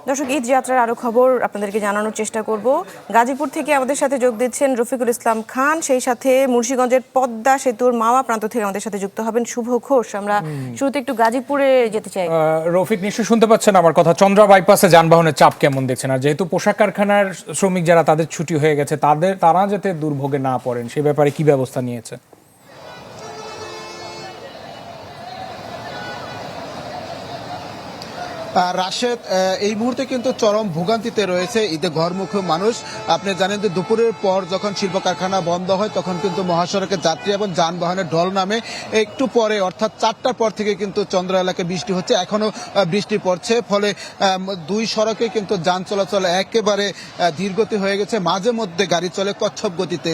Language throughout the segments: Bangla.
দর্শক, ঈদ যাত্রার আরো খবর আপনাদেরকে জানানোর চেষ্টা করব। গাজীপুর থেকে আমাদের সাথে যোগ দিচ্ছেন রফিকুল ইসলাম খান, সেই সাথে মুন্সিগঞ্জের পদ্মা সেতুর মাওয়া প্রান্ত থেকে আমাদের সাথে যুক্ত হবেন শুভ ঘোষ। আমরা শুরুতে একটু গাজীপুরে যেতে চাই। রফিক, নিশ্চয়ই শুনতে পাচ্ছেন আমার কথা। চন্দ্রা বাইপাসে যানবাহনের চাপ কেমন দেখছেন? আর যেহেতু পোশাক কারখানার শ্রমিক যারা, তাদের ছুটি হয়ে গেছে, তারা যাতে দুর্ভোগে না পড়েন সে ব্যাপারে কি ব্যবস্থা নিয়েছে? রাশেদ, এই মুহূর্তে কিন্তু চরম ভোগান্তিতে রয়েছে ঈদে ঘরমুখী মানুষ। আপনি জানেন যে দুপুরের পর যখন শিল্প কারখানা বন্ধ হয় তখন কিন্তু মহাসড়কে যাত্রী এবং যানবাহনের ঢল নামে। একটু পরে অর্থাৎ 4টার পর থেকে কিন্তু চন্দ্র এলাকায় বৃষ্টি হচ্ছে, এখনো বৃষ্টি পড়ছে, ফলে দুই সড়কে কিন্তু যান চলাচল একেবারে ধীরগতি হয়ে গেছে। মাঝে মধ্যে গাড়ি চলে কচ্ছপ গতিতে,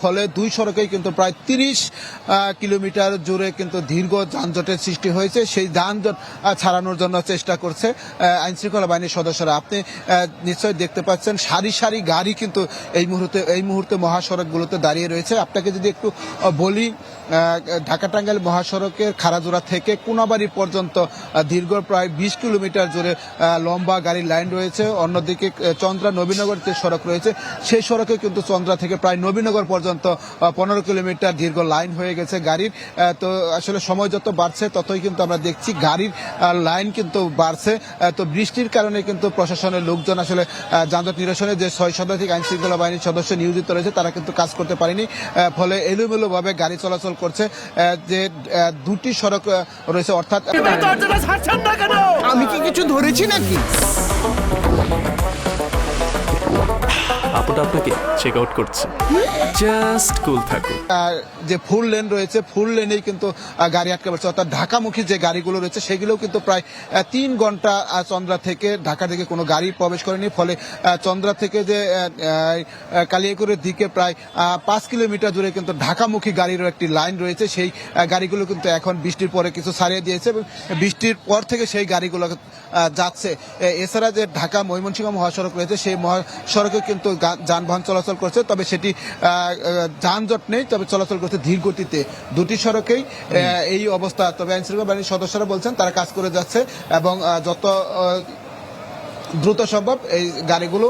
ফলে দুই সড়কেই কিন্তু প্রায় 30 কিলোমিটার জুড়ে কিন্তু দীর্ঘ যানজটের সৃষ্টি হয়েছে। সেই যানজট ছাড়ানোর জন্য চেষ্টা করছে আইন শৃঙ্খলা বাহিনীর সদস্যরা। আপনি নিশ্চয়ই দেখতে পাচ্ছেন সারি সারি গাড়ি কিন্তু এই মুহূর্তে মহাসড়কগুলোতে দাঁড়িয়ে রয়েছে। আপনাকে যদি একটু বলি, ঢাকা টাঙ্গাইল মহাসড়কের খারাজোড়া থেকে কোনাবাড়ি পর্যন্ত দীর্ঘ প্রায় 20 কিলোমিটার জুড়ে লম্বা গাড়ির লাইন রয়েছে। অন্যদিকে চন্দ্রা নবীনগর যে সড়ক রয়েছে সেই সড়কে কিন্তু চন্দ্রা থেকে প্রায় নবীনগর পর্যন্ত 15 কিলোমিটার দীর্ঘ লাইন হয়ে গেছে গাড়ির। তো আসলে সময় যত বাড়ছে ততই কিন্তু আমরা দেখছি গাড়ির লাইন কিন্তু বাড়ছে। তো বৃষ্টির কারণে কিন্তু প্রশাসনের লোকজন আসলে যানজট নিরসনে যে 6 শতাধিক আইন শৃঙ্খলা বাহিনীর সদস্য নিয়োজিত রয়েছে তারা কিন্তু কাজ করতে পারেনি, ফলে এলোমেলোভাবে গাড়ি চলাচল করছে। যে দুটি সড়ক রয়েছে, অর্থাৎ আমি কি কিছু ধরেছি নাকি? আপুটা আপনাকে চেক আউট করছে, জাস্ট কুল থাকুন। যে ফুল লেন রয়েছে ফুল লেনেই কিন্তু গাড়ি আটকে পড়ছে, অর্থাৎ ঢাকামুখী যে গাড়িগুলো রয়েছে সেগুলোও কিন্তু প্রায় 3 ঘন্টা চন্দ্রা থেকে ঢাকা থেকে কোনো গাড়ি প্রবেশ করেনি। ফলে চন্দ্রা থেকে যে কালিয়াকৈরের দিকে প্রায় 5 কিলোমিটার জুড়ে কিন্তু ঢাকামুখী গাড়িরও একটি লাইন রয়েছে। সেই গাড়িগুলো কিন্তু এখন বৃষ্টির পরে কিছু ছাড়িয়ে দিয়েছে এবং বৃষ্টির পর থেকে সেই গাড়িগুলো যাচ্ছে। এছাড়া যে ঢাকা ময়মনসিংহ মহাসড়ক রয়েছে সেই মহাসড়কে কিন্তু যানবাহন চলাচল করছে, তবে সেটি যানজট নেই, তবে চলাচল করছে ধীর গতিতে। দুটি সড়কেই এই অবস্থা। তবে আইন শৃঙ্খলা বাহিনীর সদস্যরা বলছেন তারা কাজ করে যাচ্ছে এবং যত দ্রুত সম্ভব এই গাড়িগুলো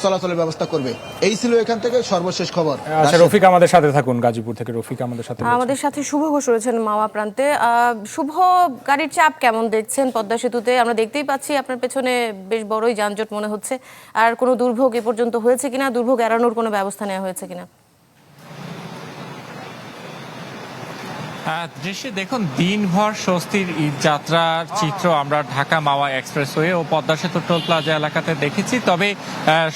চলাচলের ব্যবস্থা করবে। এই ছিল এখান থেকে সর্বশেষ খবর। আচ্ছা রফিক, আমাদের সাথে থাকুন। গাজীপুর থেকে রফিক আমাদের সাথে শুভ ঘোষ রয়েছেন মাওয়া প্রান্তে। শুভ, গাড়ির চাপ কেমন দেখছেন পদ্মা সেতুতে? আমরা দেখতেই পাচ্ছি আপনার পেছনে বেশ বড়ই যানজট মনে হচ্ছে। আর কোনো দুর্ভোগ এ পর্যন্ত হয়েছে কিনা, দুর্ভোগ এড়ানোর কোনো ব্যবস্থা নেওয়া হয়েছে কিনা? দৃশ্যে দেখুন, দিনভর স্বস্তির ঈদ যাত্রার চিত্র আমরা ঢাকা মাওয়া এক্সপ্রেসওয়ে ও পদ্মা সেতু টোল প্লাজা এলাকাতে দেখেছি। তবে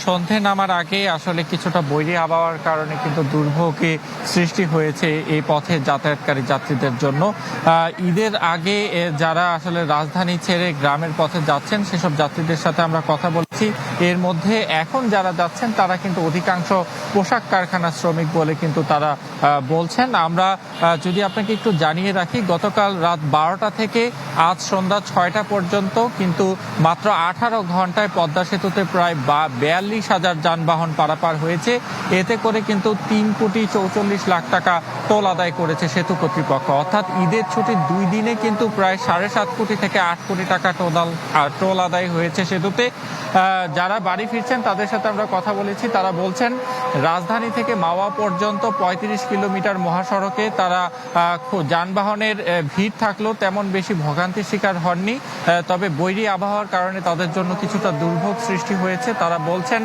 সন্ধে নামার আগে আসলে কিছুটা বৈরী আবহাওয়ার কারণে কিন্তু দুর্ভোগে সৃষ্টি হয়েছে এই পথে যাতায়াতকারী যাত্রীদের জন্য। ঈদের আগে যারা আসলে রাজধানী ছেড়ে গ্রামের পথে যাচ্ছেন সেসব যাত্রীদের সাথে আমরা কথা বলছি। এর মধ্যে এখন যারা যাচ্ছেন তারা কিন্তু অধিকাংশ পোশাক কারখানার শ্রমিক বলে কিন্তু তারা বলছেন। আমরা যদি আপনাকে একটু জানিয়ে রাখি, গতকাল রাত 12টা থেকে আজ সন্ধ্যা 6টা পর্যন্ত কিন্তু মাত্র 18 ঘন্টায় পদ্মা সেতুতে প্রায় 42,000 যানবাহন পারাপার হয়েছে। এতে করে কিন্তু 3,44,00,000 টাকা টোল আদায় করেছে সেতু কর্তৃপক্ষ। অর্থাৎ ঈদের ছুটির 2 দিনে কিন্তু প্রায় 7.5 কোটি থেকে 8 কোটি টাকা টোল আদায় হয়েছে সেতুতে। যারা বাড়ি ফিরছেন তাদের সাথে আমরা কথা বলেছি, তারা বলছেন রাজধানী থেকে মাওয়া পর্যন্ত 35 কিলোমিটার মহাসড়কে তারা যানবাহনের ভিড় থাকলেও তেমন বেশি ভোগান্তির শিকার হননি। তবে বৈরী আবহাওয়ার কারণে তাদের জন্য কিছুটা দুর্ভোগ সৃষ্টি হয়েছে। তারা বলছেন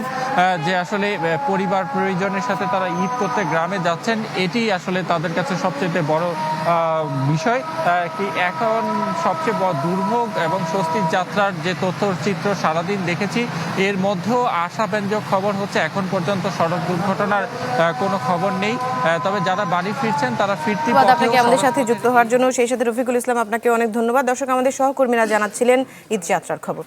যে আসলে পরিবার পরিজনের সাথে তারা ঈদ করতে গ্রামে যাচ্ছেন, এটি আসলে তাদের কাছে সবচেয়ে বড় বিষয়। কি এখন সবচেয়ে বড় দুর্ভোগ এবং স্বস্তির যাত্রার যে তথ্যচিত্র সারাদিন দেখেছি, এর মধ্যেও আশাব্যঞ্জক খবর হচ্ছে এখন পর্যন্ত সড়ক দুর্ঘটনার কোনো খবর নেই। তবে যারা বাড়ি ফিরছেন তারা ফিরতি আপনাকে আমাদের সাথে যুক্ত হওয়ার জন্য, সেই সাথে রফিকুল ইসলাম আপনাকে অনেক ধন্যবাদ। দর্শক, আমাদের সহকর্মীরা জানাচ্ছিলেন ঈদ যাত্রার খবর।